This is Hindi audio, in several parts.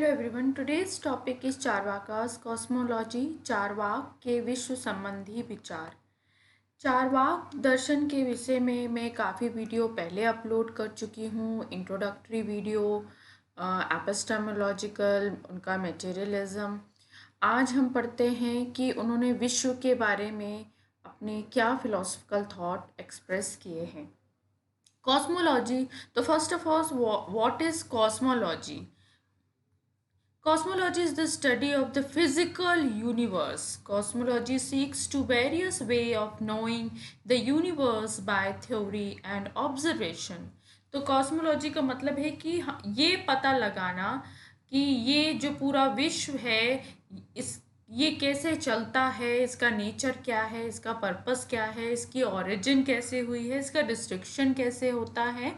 everyone. Today's topic is Charvaka's cosmology, Charvaka के विश्व संबंधी विचार। चारवाक दर्शन के विषय में मैं काफ़ी वीडियो पहले अपलोड कर चुकी हूँ। इंट्रोडक्टरी वीडियो, एपिस्टेमोलॉजिकल, उनका मटेरियलिज्म। आज हम पढ़ते हैं कि उन्होंने विश्व के बारे में अपने क्या फिलोसफिकल थॉट एक्सप्रेस किए हैं। कॉस्मोलॉजी, तो first of all what is cosmology? Cosmology is the study of the physical universe. Cosmology seeks to various way of knowing the universe by theory and observation. तो कॉस्मोलॉजी का मतलब है कि ये पता लगाना कि ये जो पूरा विश्व है इस ये कैसे चलता है, इसका नेचर क्या है, इसका पर्पस क्या है, इसकी ओरिजिन कैसे हुई है, इसका डिस्ट्रिक्शन कैसे होता है,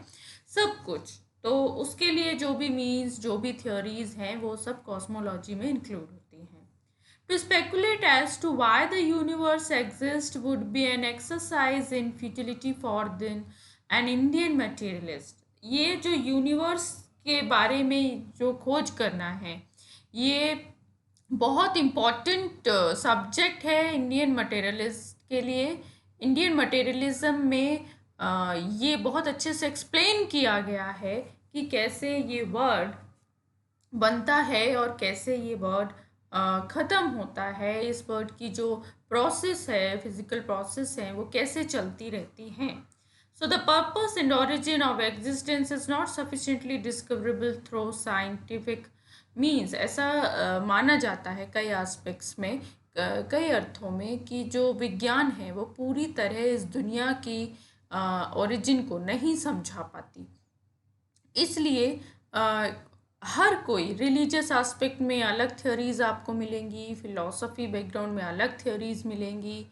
सब कुछ। तो उसके लिए जो भी मीन्स, जो भी थ्योरीज हैं, वो सब कॉस्मोलॉजी में इंक्लूड होती हैं। To speculate as to why the universe exist would be an exercise in futility for an Indian materialist. ये जो यूनिवर्स के बारे में जो खोज करना है, ये बहुत इम्पॉर्टेंट सब्जेक्ट है इंडियन मटेरियलिस्ट के लिए। इंडियन मटेरियलिज्म में ये बहुत अच्छे से एक्सप्लेन किया गया है कि कैसे ये वर्ड बनता है और कैसे ये वर्ड ख़त्म होता है। इस वर्ड की जो प्रोसेस है, फिजिकल प्रोसेस है, वो कैसे चलती रहती हैं। So the purpose and origin of existence is not sufficiently discoverable through scientific means. ऐसा माना जाता है कई एस्पेक्ट्स में, कई अर्थों में, कि जो विज्ञान है वो पूरी तरह इस दुनिया की ओरिजिन को नहीं समझा पाती। इसलिए हर कोई रिलीजियस एस्पेक्ट में अलग थ्योरीज आपको मिलेंगी, फिलॉसफी बैकग्राउंड में अलग थ्योरीज मिलेंगी,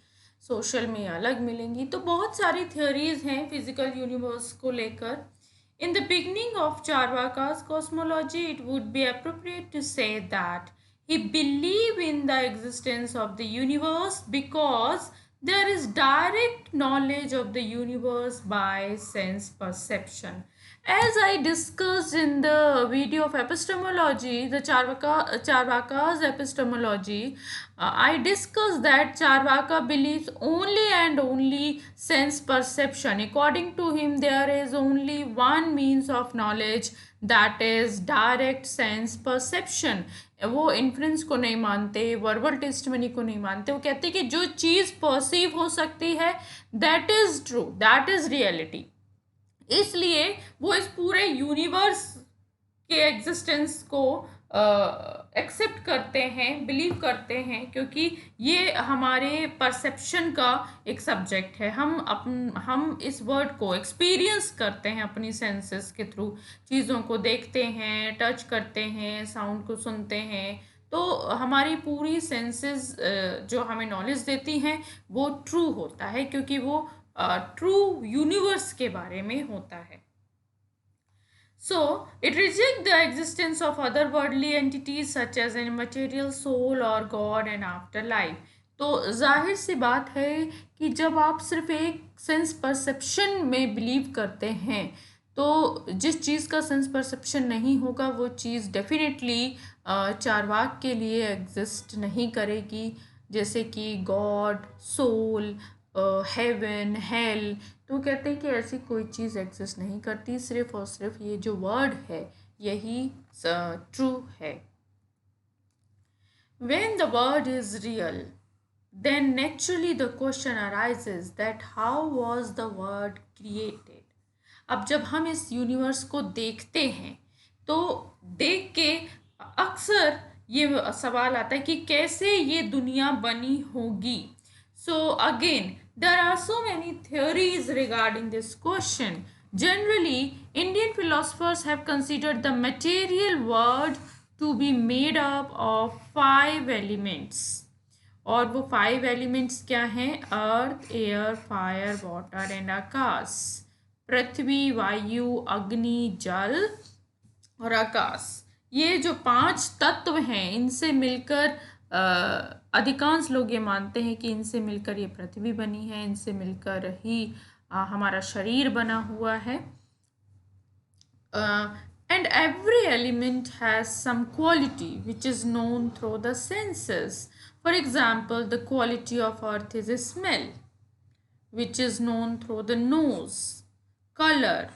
सोशल में अलग मिलेंगी। तो बहुत सारी थ्योरीज हैं फिजिकल यूनिवर्स को लेकर। In the beginning of Charvaka's cosmology, it would be appropriate to say that he believed in the existence of the universe because there is direct knowledge of the universe by sense perception. As I discussed in the video of epistemology, the Charvaka's epistemology, I discussed that Charvaka believes only and only sense perception. According to him, there is only one means of knowledge, that is direct sense perception. वो इन्फ्रेंस को नहीं मानते, वर्बल टेस्टिमनी को नहीं मानते। वो कहते हैं कि जो चीज़ परसीव हो सकती है, that is true, that is reality. इसलिए वो इस पूरे यूनिवर्स के एग्जिस्टेंस को एक्सेप्ट करते हैं, बिलीव करते हैं, क्योंकि ये हमारे परसेप्शन का एक सब्जेक्ट है। हम इस वर्ड को एक्सपीरियंस करते हैं अपनी सेंसेस के थ्रू, चीज़ों को देखते हैं, टच करते हैं, साउंड को सुनते हैं। तो हमारी पूरी सेंसेस जो हमें नॉलेज देती हैं वो ट्रू होता है, क्योंकि वो ट्रू यूनिवर्स के बारे में होता है। So, it rejects the existence of otherworldly entities such as an immaterial soul or God and afterlife. तो जाहिर सी बात है कि जब आप सिर्फ एक सेंस परसेप्शन में बिलीव करते हैं, तो जिस चीज़ का सेंस परसेप्शन नहीं होगा वो चीज़ डेफिनेटली चारवाक के लिए एग्जिस्ट नहीं करेगी, जैसे कि गॉड, सोल, हेवन, हेल। तो कहते हैं कि ऐसी कोई चीज़ एग्जिस्ट नहीं करती, सिर्फ और सिर्फ ये जो वर्ड है यही ट्रू है। When the word is real, then naturally the question arises that how was the word created? अब जब हम इस यूनिवर्स को देखते हैं तो देख के अक्सर ये सवाल आता है कि कैसे ये दुनिया बनी होगी। So again, there are so many theories regarding this question. Generally, Indian philosophers have considered the material world to be made up of 5 elements. और वो 5 एलिमेंट्स क्या हैं? अर्थ, एयर, फायर, वाटर एंड आकाश। पृथ्वी, वायु, अग्नि, जल और आकाश। ये जो 5 तत्व हैं, इनसे मिलकर अधिकांश लोग ये मानते हैं कि इनसे मिलकर ये पृथ्वी बनी है, इनसे मिलकर ही हमारा शरीर बना हुआ है। And every element has some quality which is known through the senses. For example, the quality of earth is a smell, which is known through the nose. Color,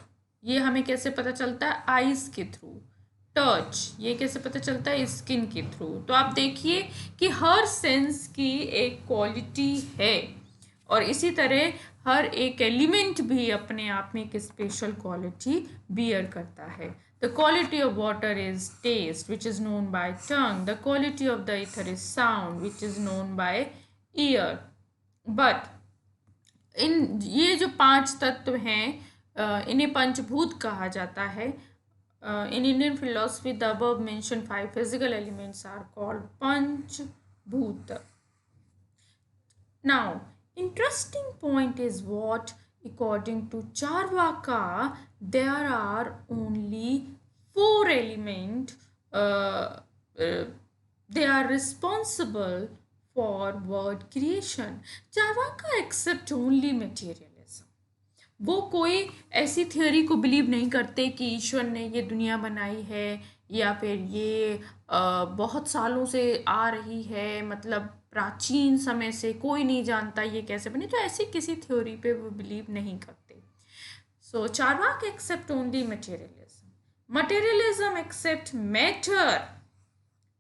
ये हमें कैसे पता चलता है? आईज के थ्रू. टच, ये कैसे पता चलता है? स्किन के थ्रू. तो आप देखिए कि हर सेंस की एक क्वालिटी है, और इसी तरह हर एक एलिमेंट भी अपने आप में एक स्पेशल क्वालिटी बियर करता है. The quality of water is taste which is known by tongue. The quality of the ether is sound which is known by ear. But in ये जो 5 तत्व हैं, इन्हें पंचभूत कहा जाता है. In Indian philosophy, the above mentioned 5 physical elements are called Panchbhuta. Now, interesting point is what, according to Charvaka, there are only 4 elements. They are responsible for word creation. Charvaka accept only materialism. वो कोई ऐसी थियोरी को बिलीव नहीं करते कि ईश्वर ने ये दुनिया बनाई है, या फिर ये बहुत सालों से आ रही है, मतलब प्राचीन समय से कोई नहीं जानता ये कैसे बनी. तो ऐसी किसी थ्योरी पे वो बिलीव नहीं करते. So Charvaka accept only materialism. Materialism accept matter.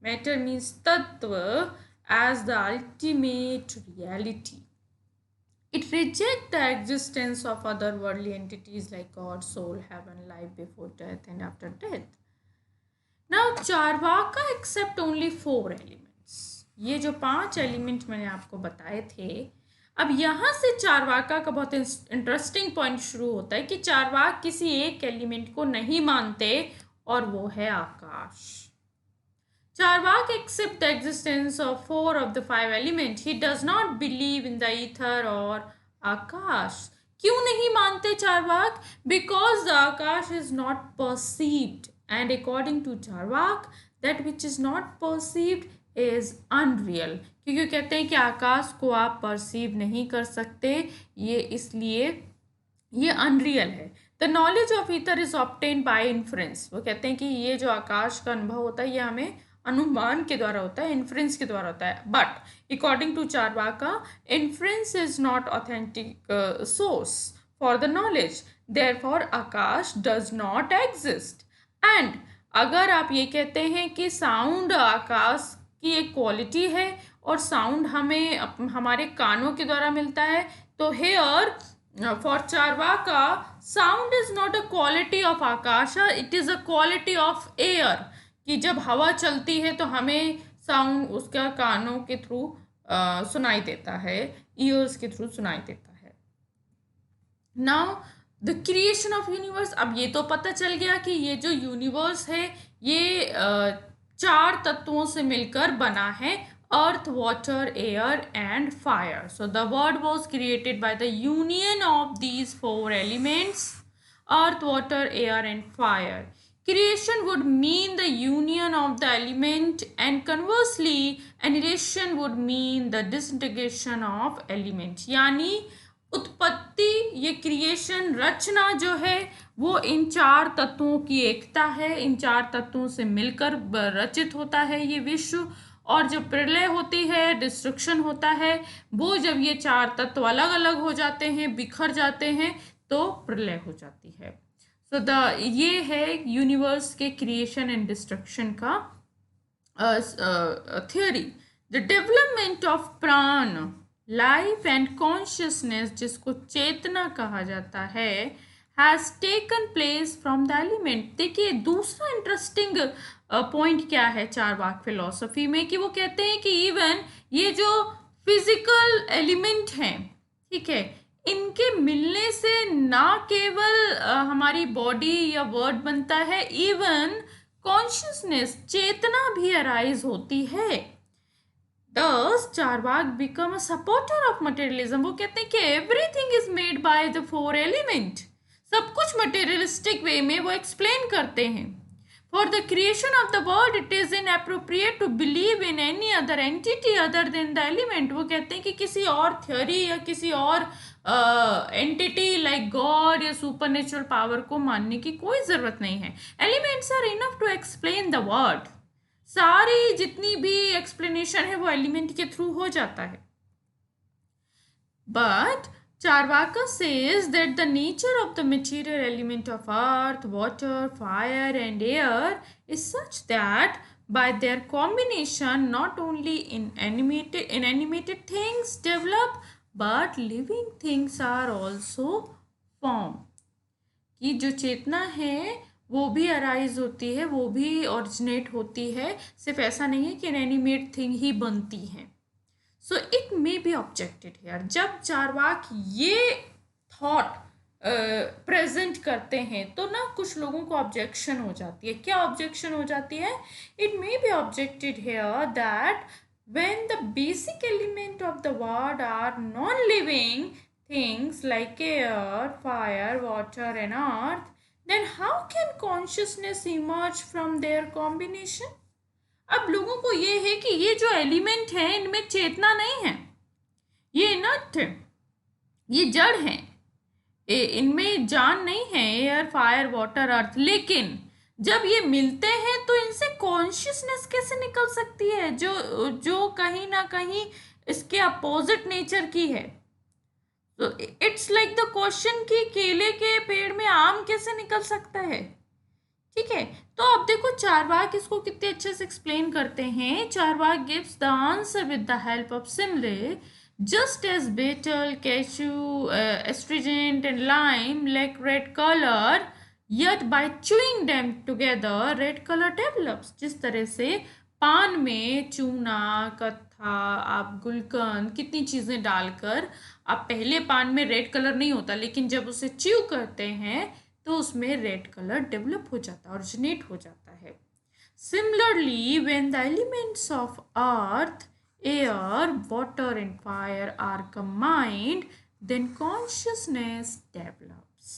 Matter means तत्व as the ultimate reality. It rejects the existence of otherworldly entities like God, soul, heaven, life before death and after death. Now, Charvaka accept only 4 elements. ये जो 5 एलिमेंट मैंने आपको बताए थे, अब यहाँ से चारवाका का बहुत इंटरेस्टिंग पॉइंट शुरू होता है कि चारवाक किसी एक एलिमेंट को नहीं मानते, और वो है आकाश. Charvak accepts the existence of 4 of the 5 elements. He does not believe in the ether or Akash. क्यों नहीं मानते Charvaka? Because the Akash is not perceived. And according to Charvak, that which is not perceived is unreal. क्योंकि कहते हैं कि आकाश को आप परसीव नहीं कर सकते, ये इसलिए ये अनरियल है. The knowledge of ether is obtained by inference. वो कहते हैं कि ये जो आकाश का अनुभव होता है ये हमें अनुमान के द्वारा होता है, इन्फ्रेंस के द्वारा होता है. But according to Charvaka, inference is not authentic source for the knowledge. Therefore akash does not exist. And अगर आप ये कहते हैं कि साउंड आकाश की एक क्वालिटी है और साउंड हमें हमारे कानों के द्वारा मिलता है, तो here for Charvaka sound is not a quality of akash, it is a quality of air. कि जब हवा चलती है तो हमें साउंड उसका कानों के थ्रू सुनाई देता है, ईयर्स के थ्रू सुनाई देता है. Now the creation of universe. अब ये तो पता चल गया कि ये जो यूनिवर्स है ये 4 तत्वों से मिलकर बना है, earth, water, air and fire. So the world was created by the union of these 4 elements, earth, water, air and fire. Creation would mean the union of the element, and conversely annihilation would mean the disintegration of element. यानी उत्पत्ति, ये क्रिएशन, रचना जो है वो इन 4 तत्वों की एकता है. इन 4 तत्वों से मिलकर रचित होता है ये विश्व. और जब प्रलय होती है, डिस्ट्रक्शन होता है, वो जब ये 4 तत्व अलग अलग हो जाते हैं, बिखर जाते हैं, तो प्रलय हो जाती है. तो ये है यूनिवर्स के क्रिएशन एंड डिस्ट्रक्शन का थियोरी. द डेवलपमेंट ऑफ प्राण, लाइफ एंड कॉन्शियसनेस, जिसको चेतना कहा जाता है, has taken place from the element. देखिए दूसरा इंटरेस्टिंग पॉइंट क्या है चारवाक फिलॉसफी में, कि वो कहते हैं कि इवन ये जो फिजिकल एलिमेंट हैं, ठीक है, इनके मिलने से ना केवल हमारी बॉडी या वर्ड बनता है, इवन कॉन्शियसनेस, चेतना भी अराइज होती है. Thus, Charvak become a supporter of materialism. वो कहते हैं कि everything is made by the 4 element. सब कुछ materialistic way में वो explain करते हैं. For the creation of the world, it is inappropriate to believe in any other entity other than the element. वो कहते हैं कि किसी और theory या किसी और एंटिटी लाइक गॉड या सुपर नेचुरल पावर को मानने की कोई ज़रूरत नहीं है. Elements are enough to explain the world. सारी जितनी भी एक्सप्लेनेशन है वो एलिमेंट के थ्रू हो जाता है. But Charvaka says that the nature of the material element of earth, water, fire, and air is such that by their combination, not only inanimated things develop, but living things are also formed. कि जो चेतना है वो भी अराइज होती है, वो भी ओरिजिनेट होती है. सिर्फ ऐसा नहीं है कि इनएनिमेट थिंग ही बनती है. So it may be objected here. जब चारवाक ये थॉट प्रेजेंट करते हैं तो ना कुछ लोगों को ऑब्जेक्शन हो जाती है. क्या ऑब्जेक्शन हो जाती है? It may be objected here that when the basic element of the world are non-living things like air, fire, water and earth, then how can consciousness emerge from their combination? अब लोगों को ये है कि ये जो एलिमेंट है इनमें चेतना नहीं है, ये इनर्ट है, ये जड़ है, इनमें जान नहीं है, एयर, फायर, वाटर, अर्थ. लेकिन जब ये मिलते हैं तो इनसे कॉन्शियसनेस कैसे निकल सकती है जो कहीं ना कहीं इसके अपोजिट नेचर की है. तो इट्स लाइक द क्वेश्चन कि केले के पेड़ में आम कैसे निकल सकता है. ठीक है, तो अब देखो चारवाक इसको कितने अच्छे से एक्सप्लेन करते हैं. Charvaka gives the answer with the help of simile. Just as betel, cashew, astringent and lime lack red color, yet by chewing them together, red color develops. जिस तरह से पान में चूना, कत्था, आप गुलकंद, कितनी चीज़ें डालकर आप पहले पान में रेड कलर नहीं होता, लेकिन जब उसे च्यू करते हैं तो उसमें रेड कलर डेवलप हो जाता है, ओरिजिनेट हो जाता है. Similarly when the elements of earth, air, water and fire are combined, then consciousness develops.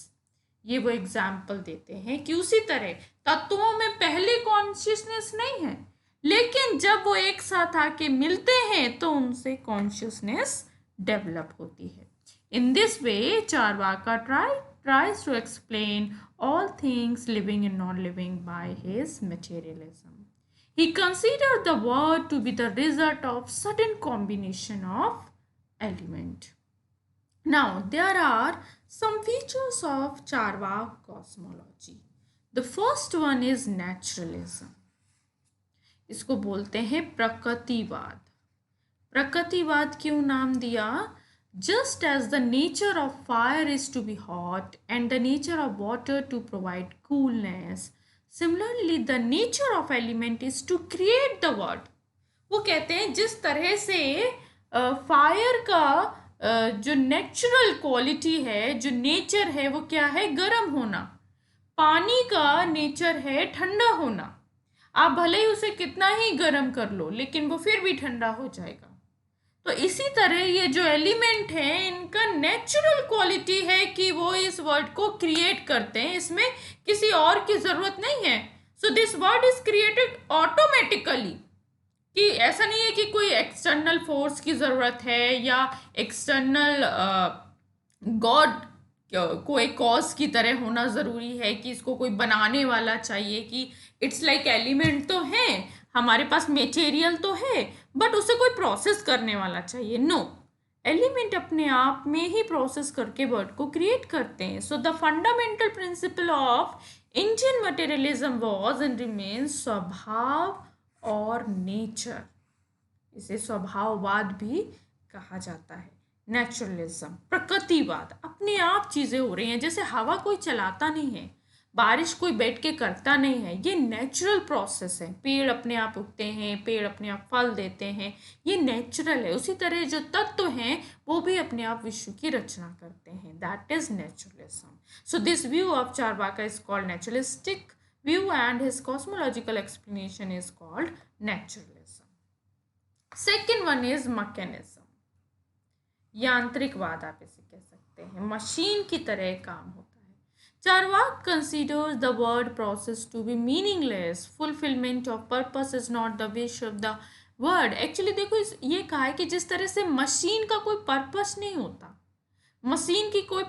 ये वो एग्जाम्पल देते हैं कि उसी तरह तत्वों में पहले कॉन्शियसनेस नहीं है, लेकिन जब वो एक साथ आके मिलते हैं तो उनसे कॉन्शियसनेस डेवलप होती है. In this way Charvaka tries to explain all things living and non-living by his materialism. He considered the world to be the result of certain combination of element. Now, there are some features of Charvak cosmology. The first one is naturalism. इसको बोलते हैं प्रकृतिवाद. प्रकृतिवाद क्यों नाम दिया? Just as the nature of fire is to be hot and the nature of water to provide coolness, similarly the nature of element is to create the world. वो कहते हैं जिस तरह से फायर का जो नेचुरल क्वालिटी है, जो नेचर है, वो क्या है? गर्म होना. पानी का नेचर है ठंडा होना. आप भले ही उसे कितना ही गर्म कर लो लेकिन वो फिर भी ठंडा हो जाएगा. तो इसी तरह ये जो एलिमेंट है इनका नेचुरल क्वालिटी है कि वो इस वर्ड को क्रिएट करते हैं, इसमें किसी और की ज़रूरत नहीं है. So this word is created automatically, कि ऐसा नहीं है कि कोई एक्सटर्नल फोर्स की ज़रूरत है या एक्सटर्नल गॉड को एक कॉज की तरह होना ज़रूरी है कि इसको कोई बनाने वाला चाहिए. कि इट्स लाइक एलिमेंट तो है, हमारे पास मटेरियल तो है, बट उसे कोई प्रोसेस करने वाला चाहिए. नो, एलिमेंट अपने आप में ही प्रोसेस करके वर्ड को क्रिएट करते हैं. So the fundamental principle of Indian materialism was and remains स्वभाव और नेचर. इसे स्वभाववाद भी कहा जाता है. नेचुरलिज्म, प्रकृतिवाद, अपने आप चीज़ें हो रही हैं. जैसे हवा कोई चलाता नहीं है, बारिश कोई बैठ के करता नहीं है, ये नेचुरल प्रोसेस है. पेड़ अपने आप उगते हैं, पेड़ अपने आप फल देते हैं, ये नेचुरल है. उसी तरह जो तत्व हैं वो भी अपने आप विश्व की रचना करते हैं. That is naturalism. So this view of Charvaka is called naturalistic view and his cosmological explanation is called naturalism. Second one is mechanism, यांत्रिकवाद आप इसे कह सकते हैं. मशीन की तरह काम होता है. Charvak considers the word process to be meaningless. Fulfillment of purpose is not the wish of the word. Actually देखो ये कहा है कि जिस तरह से मशीन का कोई पर्पस नहीं होता, मशीन की कोई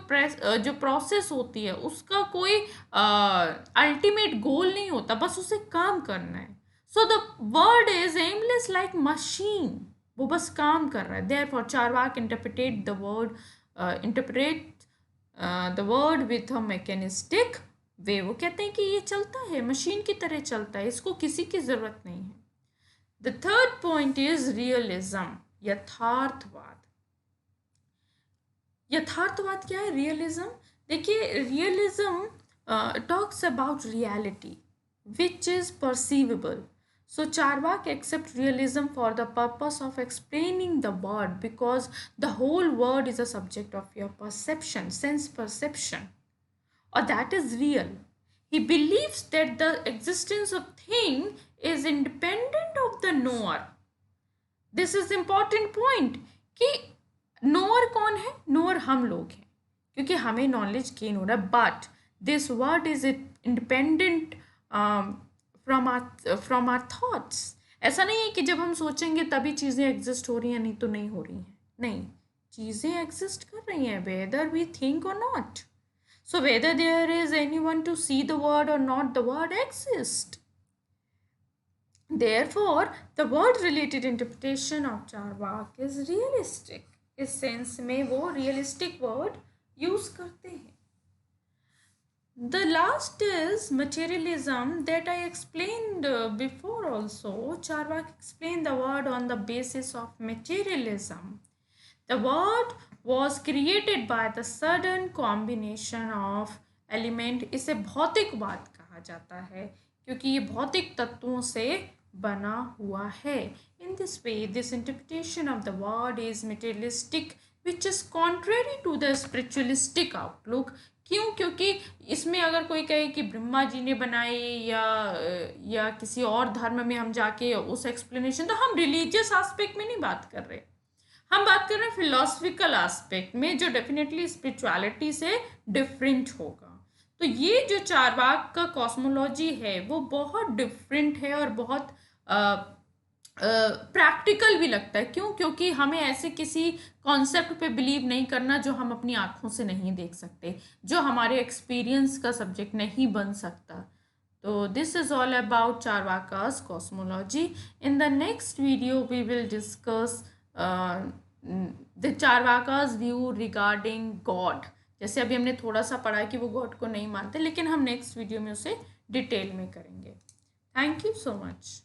जो प्रोसेस होती है उसका कोई अल्टीमेट गोल नहीं होता, बस उसे काम करना है. So the word is aimless like machine, वो बस काम कर रहा है. Therefore Charvak interpret the word with a mechanistic way. वो कहते हैं कि ये चलता है, मशीन की तरह चलता है, इसको किसी की ज़रूरत नहीं है. The third point is realism, यथार्थवाद. यथार्थवाद क्या है? रियलिज्म. देखिए, realism talks about reality which is perceivable. So Charvak accept realism for the purpose of explaining the world, because the whole world is a subject of your perception, sense perception, or that is real. He believes that the existence of thing is independent of the knower. This is important point कि knower कौन है? knower हम लोग हैं, क्योंकि हमें knowledge gain हो रहा है, but this word is independent from our thoughts. ऐसा नहीं है कि जब हम सोचेंगे तभी चीज़ें एग्जिस्ट हो रही हैं, नहीं तो नहीं हो रही हैं. नहीं, चीज़ें एग्जिस्ट कर रही हैं whether we think or not. So whether there is anyone to see the word or not, the word exists. Therefore, the word related interpretation of Charvak is realistic. इस सेंस में वो realistic word use करते हैं. The last is materialism that I explained before also. Charvak explained the word on the basis of materialism. The word was created by the sudden combination of element. इसे भौतिकवाद कहा जाता है क्योंकि ये भौतिक तत्वों से बना हुआ है. In this way, this interpretation of the word is materialistic, which is contrary to the spiritualistic outlook. क्यों? क्योंकि इसमें अगर कोई कहे कि ब्रह्मा जी ने बनाए या किसी और धर्म में हम जाके उस एक्सप्लेनेशन, तो हम रिलीजियस एस्पेक्ट में नहीं बात कर रहे, हम बात कर रहे हैं फिलोसफिकल एस्पेक्ट में, जो डेफिनेटली स्पिरिचुअलिटी से डिफरेंट होगा. तो ये जो चारवाक का कॉस्मोलॉजी है वो बहुत डिफरेंट है और बहुत प्रैक्टिकल भी लगता है. क्यों? क्योंकि हमें ऐसे किसी कॉन्सेप्ट पे बिलीव नहीं करना जो हम अपनी आँखों से नहीं देख सकते, जो हमारे एक्सपीरियंस का सब्जेक्ट नहीं बन सकता. तो this is all about Charvaka's cosmology. In the next video we will discuss the Charvaka's view regarding god. जैसे अभी हमने थोड़ा सा पढ़ा कि वो गॉड को नहीं मानते, लेकिन हम नेक्स्ट वीडियो में उसे डिटेल में करेंगे. Thank you so much.